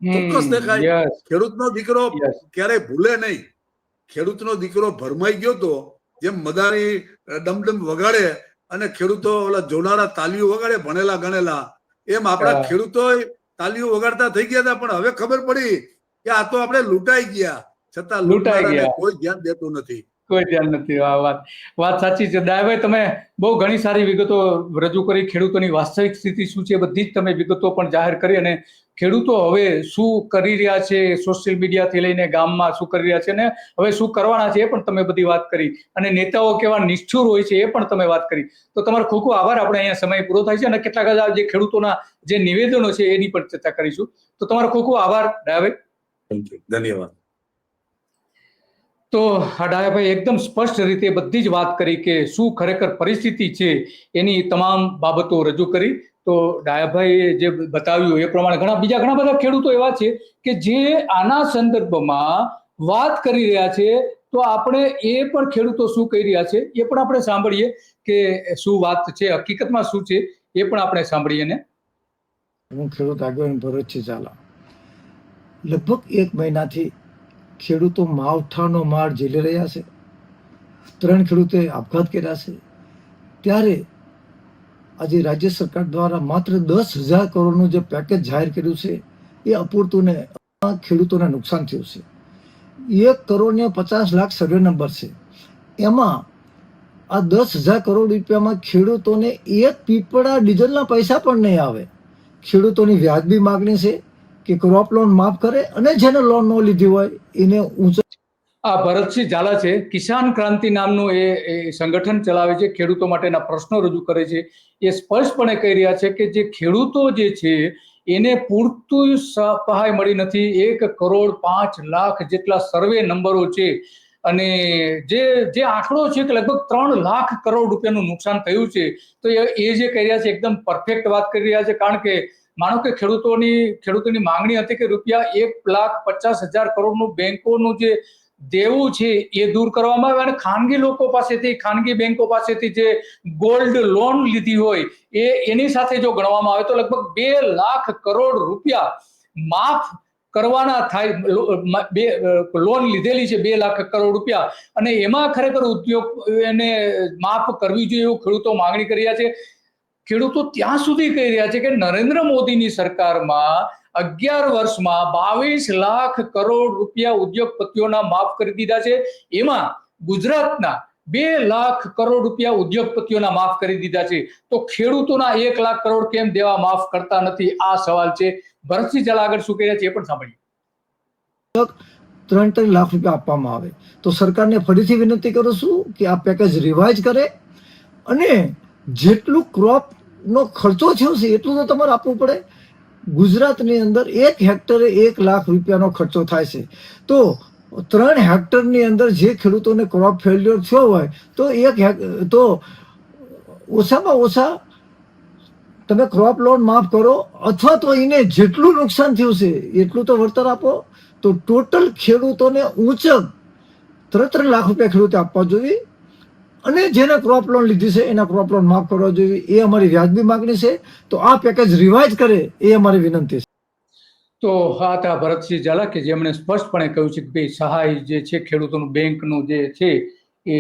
ચોક્કસ દેખાય. ખેડૂતનો દીકરો ક્યારેય ભૂલે નહીં. ખેડૂતનો દીકરો ભરમાઈ ગયો તો જેમ મદારી ડમડમ વગાડે અને ખેડૂતો ઓલા જોનારા તાલીઓ વગાડે ભણેલા ગણેલા, એમ આપણા ખેડૂતો તાલીઓ વગાડતા થઈ ગયા હતા. પણ હવે ખબર પડી કે આ તો આપણે લૂંટાઈ ગયા, છતાં લૂંટાઈને કોઈ ધ્યાન દેતું નથી. કોઈ ધ્યાન નથી. વાત સાચી છે દયાભાઈ, તમે બહુ ઘણી સારી વિગતો રજૂ કરી. ખેડૂતોની વાસ્તવિક સ્થિતિ શું છે બધી જ તમે વિગતો પણ જાહેર કરી, અને ખેડૂતો હવે શું કરી રહ્યા છે, સોશિયલ મીડિયાથી લઈને ગામમાં શું કરી રહ્યા છે અને હવે શું કરવાના છે એ પણ તમે બધી વાત કરી, અને નેતાઓ કેવા નિષ્ઠુર હોય છે એ પણ તમે વાત કરી. તો તમારો ખૂબ ખૂબ આભાર. આપણે અહીંયા સમય પૂરો થાય છે અને કેટલાક જે ખેડૂતોના જે નિવેદનો છે એની પણ ચર્ચા કરીશું. તો તમારો ખૂબ ખૂબ આભાર દયાભાઈ. ધન્યવાદ. તો ડાયાભાઈ એકદમ સ્પષ્ટ રીતે બધી જ વાત કરી કે શું ખરેખર પરિસ્થિતિ છે, એની તમામ બાબતો રજૂ કરી. તો ડાયાભાઈએ જે બતાવ્યું એ પ્રમાણે ઘણા બધા ખેડૂતો એવા છે કે જે આના સંદર્ભમાં વાત કરી રહ્યા છે. તો આપણે એ પણ ખેડૂતો શું કહી રહ્યા છે એ પણ આપણે સાંભળીએ કે શું વાત છે, હકીકતમાં શું છે એ પણ આપણે સાંભળીએ. ને હું ખેડૂત આગેવાન ભરતસિંહ ઝાલા. લગભગ 1 મહિનાથી ખેડૂતો માવઠાનો માર ઝીલી રહ્યા છે. 3 ખેડૂતોએ આપઘાત કર્યા છે. ત્યારે આજે રાજ્ય સરકાર દ્વારા માત્ર 10,000 કરોડનું જે પેકેજ જાહેર કર્યું છે એ અપૂરતું ને ખેડૂતોને નુકસાન થયું છે. 1,50,00,000 સર્વે નંબર છે. એમાં આ 10,000 કરોડ રૂપિયામાં ખેડૂતોને એક પીપળા ડીઝલના પૈસા પણ નહીં આવે. ખેડૂતોની વ્યાજબી માગણી છે કે ક્રોપ લોન માફ કરે અને જેને લોન ન લીધી હોય એને ઊંચો. આ ભરતસિંહ ઝાલા છે, કિસાન ક્રાંતિ નામનું એ સંગઠન ચલાવે છે, ખેડૂતો માટેના પ્રશ્નો રજૂ કરે છે. એ સ્પષ્ટપણે કહી રહ્યા છે કે જે ખેડૂતો જે છે એને પૂરતું સહાય મળી નથી. 1,05,00,000 જેટલા સર્વે નંબરો છે, અને જે આંકડો છે કે લગભગ 3 લાખ કરોડ રૂપિયાનું નુકસાન થયું છે. તો એ જે કહી રહ્યા છે એકદમ પરફેક્ટ વાત કરી રહ્યા છે. કારણ કે માનો કે ખેડૂતોની માંગણી હતી કે ₹1,50,000 કરોડનું બેંકોનું જે દેવું છે એ દૂર કરવામાં આવે, અને ખાનગી બેંકો પાસેથી જે ગોલ્ડ લોન લીધી હોય એની સાથે જો ગણવામાં આવે તો લગભગ 2 લાખ કરોડ રૂપિયા માફ કરવાના થાય. લોન લીધેલી છે 2 લાખ કરોડ રૂપિયા, અને એમાં ખરેખર ઉદ્યોગ એને માફ કરવી જોઈએ એવું ખેડૂતો માંગણી કરી રહ્યા છે. ખેડૂતો ત્યાં સુધી કહી રહ્યા છે કે નરેન્દ્ર મોદીની સરકારમાં 11 વર્ષમાં 22 લાખ કરોડ રૂપિયા ઉદ્યોગપતિઓના માફ કરી દીધા છે. એમાં ગુજરાતના 2 લાખ કરોડ રૂપિયા ઉદ્યોગપતિઓના માફ કરી દીધા છે. તો ખેડૂતોના 1 લાખ કરોડ કેમ દેવા માફ કરતા નથી, આ સવાલ છે. ભરતસિંહ ઝાલા આગળ શું કહી રહ્યા છે એ પણ સાંભળીએ. 3 લાખ રૂપિયા આપવામાં આવે તો સરકારને ફરીથી વિનંતી કરું છું કે આ પેકેજ રિવાઇઝ કરે, અને જેટલું ક્રોપ નો ખર્ચો થયો છે એટલું તો તમારે આપવું પડે. ગુજરાતની અંદર 1 હેક્ટરે 1 લાખ રૂપિયાનો ખર્ચો થાય છે. તો 3 હેક્ટરની અંદર જે ખેડૂતોને ક્રોપ ફેલ્યોર થયો હોય તો ઓછામાં ઓછા તમે ક્રોપ લોન માફ કરો, અથવા તો એને જેટલું નુકસાન થયું છે એટલું તો વળતર આપો. તો ટોટલ ખેડૂતોને ઊંચક 3 લાખ રૂપિયા ખેડૂતે આપવા જોઈએ, અને જેને ક્રોપ લોન લીધી છે એના ક્રોપ લોન માફ કરવા જોઈએ. એ અમારી વ્યાજબી માગણી છે. તો આ પેકેજ રિવાઇઝ કરે એ અમારી વિનંતી છે. તો આ હતા ભરતસિંહ ઝાલા કે જેમણે સ્પષ્ટપણે કહ્યું છે કે ભાઈ સહાય જે છે ખેડૂતોનું બેંકનું જે છે એ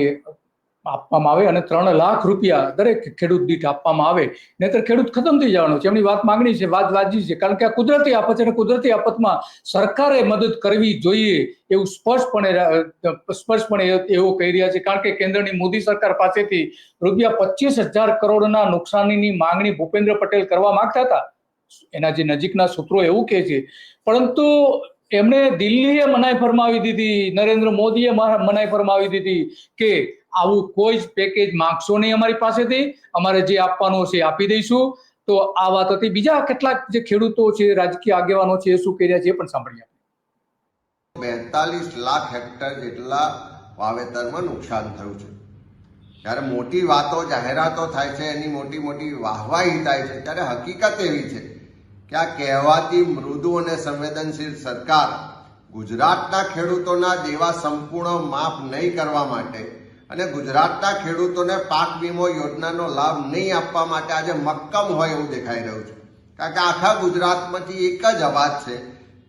આપવામાં આવે અને 3 લાખ રૂપિયા દરેક ખેડૂત દીઠ આપવામાં આવે, નહીતર ખેડૂત ખતમ થઈ જવાનો છે. એમની વાત માંગણી છે, વાત વાજી છે, કારણ કે આ કુદરતી આફત છે અને કુદરતી આફતમાં સરકારે મદદ કરવી જોઈએ એવું સ્પષ્ટપણે એવું કહી રહ્યા છે. કારણ કે કેન્દ્રની મોદી સરકાર પાસેથી ₹25,000 કરોડના નુકસાનીની માંગણી ભૂપેન્દ્ર પટેલ કરવા માંગતા હતા. એના જે નજીકના સૂત્રો એવું કહે છે, પરંતુ એમણે દિલ્હીએ મનાઈ ફરમાવી દીધી, નરેન્દ્ર મોદીએ મનાઈ ફરમાવી દીધી કે આવું કોઈ જ પેકેજ માંગશો નહીં અમારી પાસેથી, અમારે જે આપવાનું છે આપી દઈશું. તો આ વાત હતી. બીજા કેટલાક જે ખેડૂતો છે, રાજકીય આગેવાનો છે, એ શું કહી રહ્યા છે એ પણ સાંભળીએ. 42 લાખ હેક્ટર જેટલા વાવેતરમાં નુકસાન થયું છે. જ્યારે મોટી વાતો જાહેરાતો થાય છે, એની મોટી મોટી વાહવાહી થાય છે, ત્યારે હકીકત એવી છે કે આ કહેવાતી મૃદુ અને સંવેદનશીલ સરકાર ગુજરાતના ખેડૂતોના દેવા સંપૂર્ણ માફ નહીં કરવા માટે અને ગુજરાતના ખેડૂતોને પાક વીમો યોજનાનો લાભ નહીં આપવા માટે આજે મક્કમ હોય એવું દેખાઈ રહ્યું છે. કારણ કે આખા ગુજરાતમાંથી એક જ અવાજ છે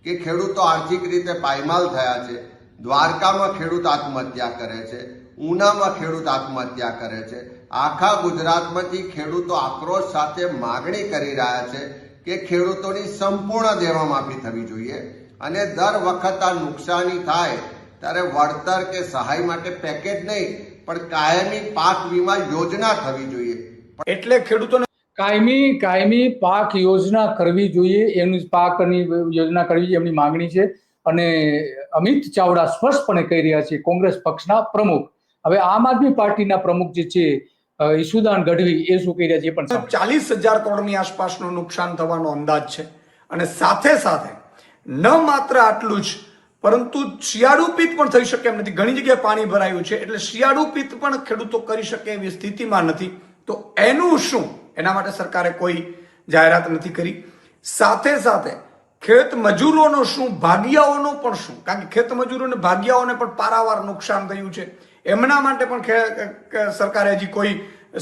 કે ખેડૂતો આર્થિક રીતે પાયમાલ થયા છે. દ્વારકામાં ખેડૂત આત્મહત્યા કરે છે, ઉનામાં ખેડૂત આત્મહત્યા કરે છે. આખા ગુજરાતમાંથી ખેડૂતો આક્રોશ સાથે માગણી કરી રહ્યા છે કે ખેડૂતોની સંપૂર્ણ દેવા માફી થવી જોઈએ અને દર વખત આ નુકસાની થાય ત્યારે વળતર કે સહાય માટે પેકેજ નહીં પણ કાયમી પાક વીમા યોજના થવી જોઈએ. એટલે ખેડૂતોને કાયમી પાક યોજના કરવી જોઈએ, એમની પાકની યોજના કરવી એમની માંગણી છે. અને અમિત ચાવડા સ્પષ્ટપણે કહી રહ્યા છે, કોંગ્રેસ પક્ષના પ્રમુખ. હવે આમ આદમી પાર્ટીના પ્રમુખ જે છે ઈશુદાન ગઢવી, એ શું કહી રહ્યા છે એ પણ 40,000 કરોડની આસપાસનું નુકસાન થવાનો અંદાજ છે. અને સાથે સાથે ન માત્ર આટલું જ, પરંતુ શિયાળુ પિત્ત પણ થઈ શકે એમ નથી. ઘણી જગ્યાએ પાણી ભરાયું છે, એટલે શિયાળુ પિત્ત પણ ખેડૂતો કરી શકે એવી સ્થિતિમાં નથી. તો એનું શું? એના માટે સરકારે કોઈ જાહેરાત નથી કરી. સાથે સાથે ખેત મજૂરોનો શું, ભાગિયાઓનો પણ શું? કારણ કે ખેત મજૂરો અને ભાગિયાઓને પણ પારાવાર નુકસાન થયું છે. એમના માટે પણ સરકારે હજી કોઈ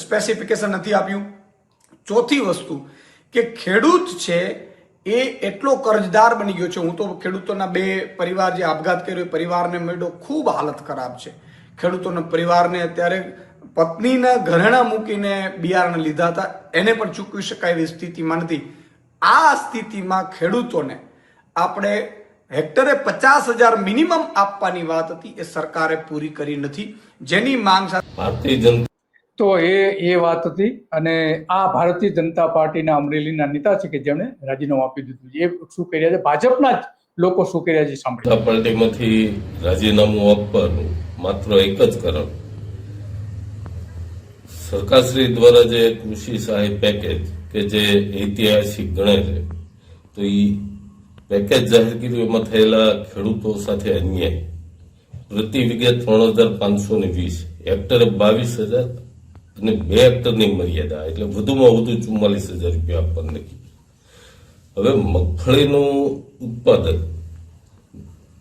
સ્પેસિફિકેશન નથી આપ્યું. ચોથી વસ્તુ કે ખેડૂત છે એ એટલો કર્જદાર બની ગયો છે. હું તો ખેડૂતોના 2 પરિવાર જે આપઘાત કર્યો એ પરિવારને મળ્યો, ખૂબ હાલત ખરાબ છે. ખેડૂતોના પરિવારને અત્યારે પત્નીના ઘરેણા મૂકીને બિયારણ લીધા હતા, એને પણ ચૂકવી શકાય એવી સ્થિતિમાં નથી. આ સ્થિતિમાં ખેડૂતોને આપણે હેક્ટરે 50,000 મિનિમમ આપવાની વાત હતી, એ સરકારે પૂરી કરી નથી. જેની માંગ ભારતીય જનતા તો એ વાત હતી. અને આ ભારતીય જનતા પાર્ટીના અમરેલીના નેતા છે કે જેમણે રાજીનામું આપી દીધું. એ શું કહી રહ્યા છે, ભાજપના જ લોકો શું કહી રહ્યા છે સાંભળીએ. પાર્ટીમાંથી રાજીનામું આપવાનું માત્ર એક જ કારણ, સરકારશ્રી દ્વારા જે કૃષિ સહાય પેકેજ કે જે ઐતિહાસિક ગણે છે, તો એ પેકેજ જાહેર કર્યું એમાં થયેલા ખેડૂતો સાથે અન્યાય. પ્રતિ વીઘે 3,520, હેક્ટરે 22,000 અને 2 હેક્ટરની મર્યાદા, એટલે વધુમાં વધુ 44,000 રૂપિયા આપવાનું નક્કી. હવે મગફળીનું ઉત્પાદન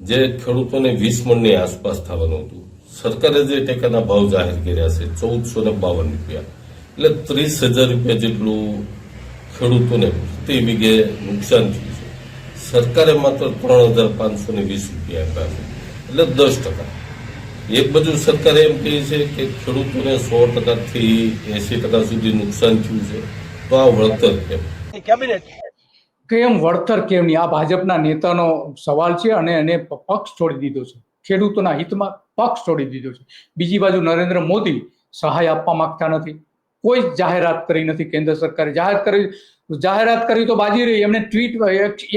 જે ખેડૂતોને 20 મણની આસપાસ થવાનું હતું, સરકારે જે ટેકાના ભાવ જાહેર કર્યા છે 1,452 રૂપિયા, એટલે 30,000 રૂપિયા જેટલું ખેડૂતોને પ્રતિ વીઘે નુકસાન થયું છે. સરકારે માત્ર 3,520 રૂપિયા આપ્યા છે, એટલે 10%. એક બાજુ સરકારે એમ કહે છે કે ખેડૂતોને 100%થી 80% સુધી નુકસાન થયું છે, તો આ વળતર કેમ? કેમ વળતર કેમ નહીં? આ ભાજપના નેતાનો સવાલ છે અને એને પક્ષ છોડી દીધો છે, ખેડૂતોના હિતમાં પક્ષ છોડી દીધો છે. બીજી બાજુ નરેન્દ્ર મોદી સહાય આપવા માંગતા નથી, કોઈ જાહેરાત કરી નથી. કેન્દ્ર સરકારે જાહેરાત કરી તો બાજી રહી, એમને ટ્વીટ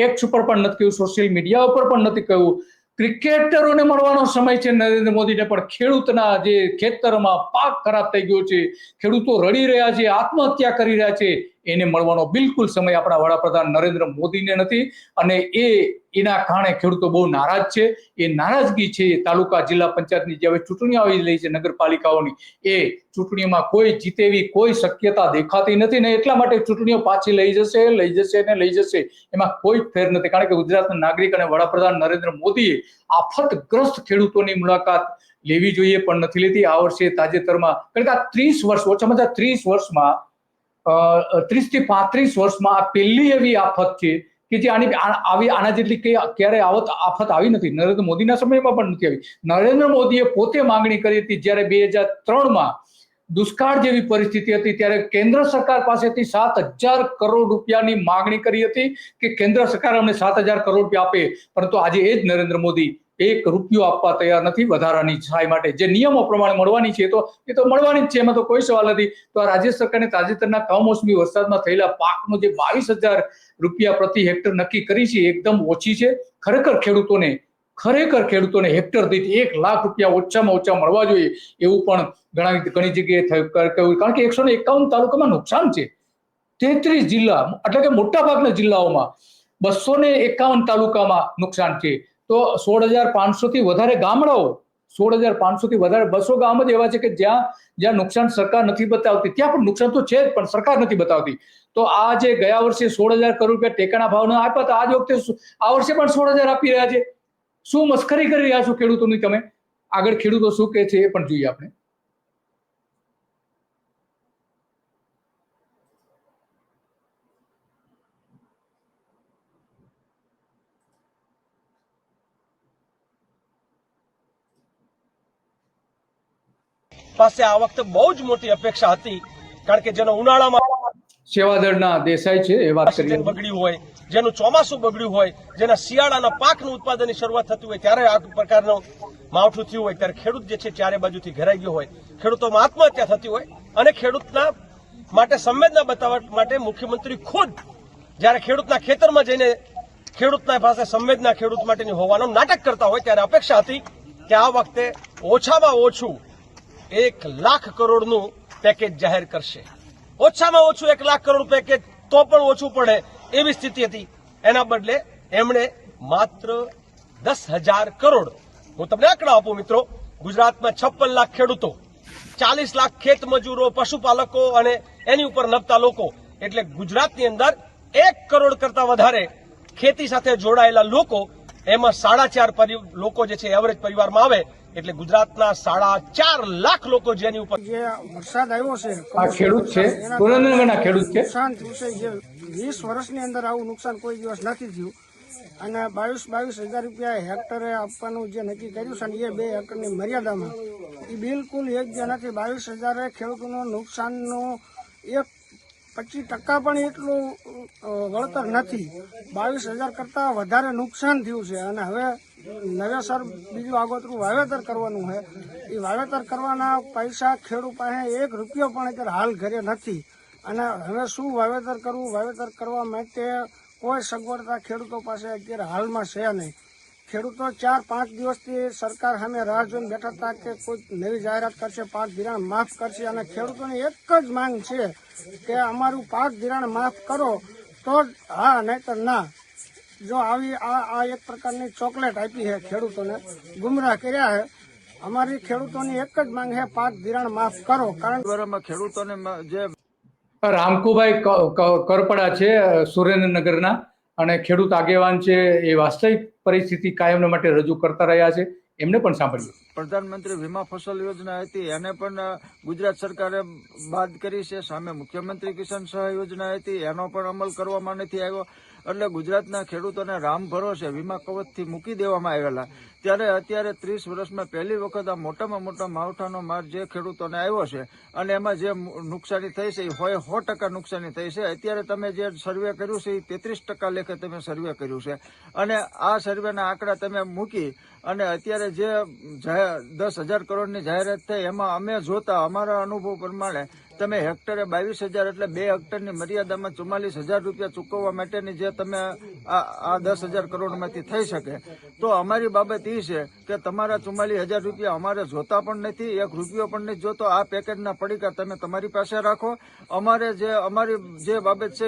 એક્સ ઉપર પણ નથી કહ્યું, સોશિયલ મીડિયા ઉપર પણ નથી કહ્યું. ક્રિકેટરોને મળવાનો સમય છે નરેન્દ્ર મોદીને, પણ ખેડૂતના જે ખેતરમાં પાક ખરાબ થઈ ગયો છે, ખેડૂતો રડી રહ્યા છે, આત્મહત્યા કરી રહ્યા છે, એને મળવાનો બિલકુલ સમય આપણા વડાપ્રધાન નરેન્દ્ર મોદીને નથી. અને એના કારણે ખેડૂતો બહુ નારાજ છે. એ નારાજગી છે તાલુકા જિલ્લા પંચાયતની જે હવે ચૂંટણીઓ આવી રહી છે, નગરપાલિકાઓની, એ ચૂંટણીઓમાં કોઈ જીતેવી કોઈ શક્યતા દેખાતી નથી ને એટલા માટે ચૂંટણીઓ પાછી લઈ જશે, એમાં કોઈ ફેર નથી. કારણ કે ગુજરાતના નાગરિક અને વડાપ્રધાન નરેન્દ્ર મોદીએ આફતગ્રસ્ત ખેડૂતોની મુલાકાત લેવી જોઈએ પણ નથી લીધી. આ વર્ષે તાજેતરમાં, કારણ કે આ 30 વર્ષ, ઓછામાં ઓછા 30 વર્ષમાં 30 થી 35 વર્ષમાં આ પહેલી એવી આફત છે કે જે આના જેટલી ક્યારે આફત આવી નથી. નરેન્દ્ર મોદીના સમયમાં પણ નથી આવી. નરેન્દ્ર મોદીએ પોતે માંગણી કરી હતી જ્યારે 2003માં દુષ્કાળ જેવી પરિસ્થિતિ હતી ત્યારે કેન્દ્ર સરકાર પાસેથી 7,000 કરોડ રૂપિયાની માંગણી કરી હતી કે કેન્દ્ર સરકાર અમને 7,000 કરોડ રૂપિયા આપે, પરંતુ આજે એ જ નરેન્દ્ર મોદી 1 રૂપિયો આપવા તૈયાર નથી વધારાની સહાય માટે. જે નિયમો પ્રમાણે મળવાની છે એ તો મળવાની જ છે, એમાં તો કોઈ સવાલ નથી. તો આ રાજ્ય સરકારને તાજેતરના કમોસમી વરસાદમાં થયેલા પાકનો જે 22,000 રૂપિયા પ્રતિ હેક્ટર નક્કી કરી છે એકદમ ઓછી છે. ખરેખર ખેડૂતોને હેક્ટર દીઠ 1 લાખ રૂપિયા ઓછામાં ઓછા મળવા જોઈએ એવું પણ ઘણી જગ્યાએ કહ્યું. કારણ કે 151 તાલુકામાં નુકસાન છે. 33 જિલ્લા એટલે કે મોટા ભાગના જિલ્લાઓમાં 251 તાલુકામાં નુકસાન છે. તો 16,500 થી વધારે ગામડાઓ, 16,500 થી વધારે 200 ગામ જ એવા છે કે જ્યાં નુકસાન સરકાર નથી બતાવતી. ત્યાં પણ નુકસાન તો છે જ પણ સરકાર નથી બતાવતી. તો આ જે ગયા વર્ષે 16,000 કરોડ રૂપિયા ટેકાના ભાવના આપ્યા હતા, આ વખતે આ વર્ષે પણ 16,000 આપી રહ્યા છે. શું મસ્કરી કરી રહ્યા છો ખેડૂતોની તમે? આગળ ખેડૂતો શું કહે છે એ પણ જોઈએ આપણે. પાસે આ વખતે બહુ જ મોટી અપેક્ષા હતી, કારણ કે જેનો ઉનાળામાં સેવાદળના દેસાઈ છે એ વાત કરી. બગડ્યું હોય, જેનું ચોમાસું બગડ્યું હોય, જેના શિયાળાના પાકનું ઉત્પાદનની શરૂઆત થતી હોય ત્યારે આ પ્રકારનું માવઠું થયું હોય ત્યારે ખેડૂત જે છે ચારે બાજુથી ઘેરાઈ ગયો હોય, ખેડૂતોમાં આત્મહત્યા થતી હોય અને ખેડૂતના માટે સંવેદના બતાવવા માટે મુખ્યમંત્રી ખુદ જ્યારે ખેડૂતના ખેતરમાં જઈને ખેડૂતના પાસે સંવેદના ખેડૂત માટેની હોવાનું નાટક કરતા હોય ત્યારે અપેક્ષા હતી કે આ વખતે ઓછામાં ઓછું 1 લાખ કરોડનું પેકેજ જાહેર કરશે. ઓછામાં ઓછું 1 લાખ કરોડ પેકેજ તો પણ ઓછું પડે એવી સ્થિતિ હતી. એના બદલે એમણે માત્ર 10,000 કરોડ. હું તમને આંકડા આપું મિત્રો. ગુજરાતમાં 56 લાખ ખેડૂતો, 40 લાખ ખેત મજૂરો, પશુપાલકો અને એની ઉપર નભતા લોકો, એટલે ગુજરાતની અંદર 1 કરોડ કરતા વધારે ખેતી સાથે જોડાયેલા લોકો, એમાં 4.5 લોકો જે છે એવરેજ પરિવારમાં આવે એટલે ગુજરાતના 4.5 લાખ લોકો જેની ઉપર જે વરસાદ આવ્યો છે આ ખેડૂત છે, સુરેન્દ્રનગરના ખેડૂત છે. નુકસાન થયું છે જે 20 વર્ષની અંદર આવું નુકસાન કોઈ દિવસ નથી થયું. અને 22,000 રૂપિયા હેક્ટરે આપવાનું જે નક્કી કર્યું છે ને એ 2 હેક્ટરની મર્યાદામાં એ બિલકુલ યોગ્ય નથી. 22,000 ખેડૂતોનું નુકસાનનું 25% પણ એટલું વળતર નથી. 22,000 કરતાં વધારે નુકસાન થયું છે અને હવે નવેસર બીજું આગોતરું વાવેતર કરવાનું છે. એ વાવેતર કરવાના પૈસા ખેડૂત પાસે 1 રૂપિયો પણ અત્યારે હાલ ઘરે નથી. અને હવે શું વાવેતર કરવું, વાવેતર કરવા માટે કોઈ સગવડતા ખેડૂતો પાસે અત્યારે હાલમાં છે નહીં. ખેડૂતો 4-5 દિવસથી સરકાર સામે રાહ જોઈને બેઠા હતા કે કોઈ નવી જાહેરાત કરશે, પાક ધિરાણ માફ કરશે. અને ખેડૂતોની એક જ માંગ છે કે અમારું પાક ધિરાણ માફ કરો તો જ હા, નહીતર ના. જો આવી આ એક પ્રકારની ચોકલેટ આપી છે, ખેડૂતોને ગુમરાહ કર્યા છે. અમારી ખેડૂતોની એક જ માંગ છે, પાક ધિરાણ માફ કરો. કારણ ખેડૂતોને જે રામકુભાઈ કરપડા છે સુરેન્દ્રનગરના અને ખેડૂત આગેવાન છે. એ વાસ્તવિક પરિસ્થિતિ કાયમને માટે રજૂ કરતા રહ્યા છે. એમને પણ સાંભળ્યું. પ્રધાનમંત્રી વીમા ફસલ યોજના હતી એને પણ ગુજરાત સરકારે બાદ કરી છે. સામે મુખ્યમંત્રી કિસાન સહાય યોજના હતી એનો પણ અમલ કરવામાં નથી આવ્યો. એટલે ગુજરાતના ખેડૂતોને રામ ભરોસે વીમા કવચથી મૂકી દેવામાં આવેલા. ત્યારે અત્યારે 30 વર્ષમાં પહેલી વખત આ મોટામાં મોટા માવઠાનો માર જે ખેડૂતોને આવ્યો છે અને એમાં જે નુકસાની થઈ છે એ 100% નુકસાની થઈ છે. અત્યારે તમે જે સર્વે કર્યું છે એ 33% લેખે તમે સર્વે કર્યું છે અને આ સર્વેના આંકડા તમે મૂકી અને અત્યારે જે 10,000 કરોડની જાહેરાત થઈ એમાં અમે જોતા અમારા અનુભવ પ્રમાણે તમે હેક્ટરે 22,000 એટલે 2 હેક્ટરની મર્યાદામાં 44,000 રૂપિયા ચૂકવવા માટેની જે તમે આ 10,000 કરોડમાંથી થઈ શકે. તો અમારી બાબત એ છે કે તમારા 44,000 રૂપિયા અમારે જોતા પણ નથી, 1 રૂપિયો પણ નથી જોતો. આ પેકેજના પડીકા તમે તમારી પાસે રાખો. અમારી જે બાબત છે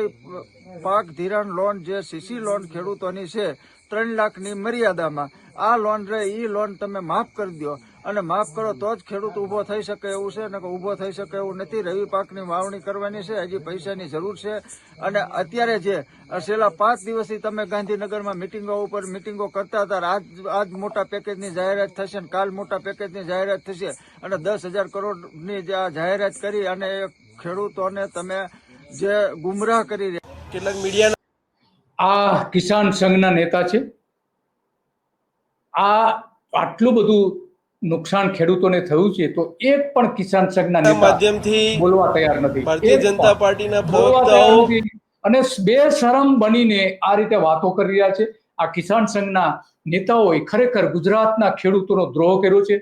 પાક ધિરાણ લોન જે સીસી લોન ખેડૂતોની છે 3 લાખની મર્યાદામાં આ લોન રહે એ લોન તમે માફ કરી દો અને માફ કરો તો જ ખેડૂત ઉભો થઈ શકે એવું છે. ને ઉભો થઈ શકે એવું નથી. રવિ પાકની વાવણી કરવાની છે, હજી પૈસાની જરૂર છે. અને અત્યારે જે છેલ્લા 5 દિવસથી તમે ગાંધીનગરમાં મિટિંગો કરતા હતા. આજ મોટા પેકેજની જાહેરાત થશે અને કાલ મોટા પેકેજની જાહેરાત થશે અને 10,000 કરોડની જે જાહેરાત કરી અને ખેડૂતોને તમે જે ગુમરાહ કરી રહ્યા. કેટલાક મીડિયા આ કિસાન સંઘના નેતા છે. આ આટલું બધું નુકસાન ખેડૂતોને થયું છે તો એક પણ કિસાન સંઘના નેતા માધ્યમથી બોલવા તૈયાર નથી. ભારતીય એક જનતા પણ પાર્ટીના બોલવા તૈયાર પ્રવક્તાઓ નથી. અને બેશરમ બનીને આ રીતે વાતો કરી રહ્યા છે. આ કિસાન સંઘના નેતાઓએ ખરેખર ગુજરાતના ખેડૂતોનો દ્રોહ કર્યો છે.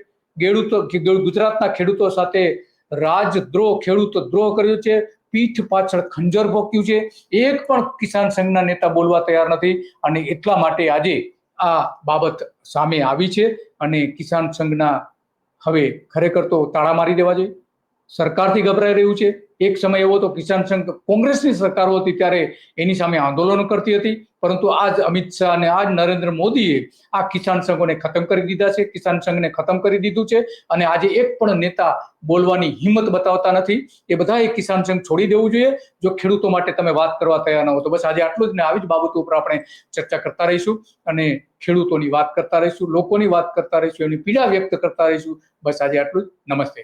ગુજરાતના ખેડૂતો સાથે રાજદ્રોહ, ખેડૂતો દ્રોહ કર્યો છે. પીઠ પાછળ ખંજર ભોક્યું છે. એક પણ કિસાન સંઘના નેતા બોલવા તૈયાર નથી. અને એટલા માટે આજે આ બાબત સામે આવી છે. અને કિસાન સંઘના હવે ખરેખર તો તાળા મારી દેવા જોઈએ. સરકારથી ગભરાઈ રહ્યું છે. એક સમય એવો તો કિસાન સંઘ કોંગ્રેસની સરકારો હતી ત્યારે એની સામે આંદોલનો કરતી હતી, પરંતુ આજ અમિત શાહ અને આજ નરેન્દ્ર મોદીએ આ કિસાન સંઘોને ખતમ કરી દીધા છે. કિસાન સંઘને ખતમ કરી દીધું છે. અને આજે એક પણ નેતા બોલવાની હિંમત બતાવતા નથી. એ બધાએ કિસાન સંઘ છોડી દેવું જોઈએ. જો ખેડૂતો માટે તમે વાત કરવા તૈયાર ન હો તો બસ આજે આટલું જ ને આવી જ બાબતો ઉપર આપણે ચર્ચા કરતા રહીશું અને ખેડૂતોની વાત કરતા રહીશું, લોકોની વાત કરતા રહીશું, એની પીડા વ્યક્ત કરતા રહીશું. બસ આજે આટલું જ. નમસ્તે.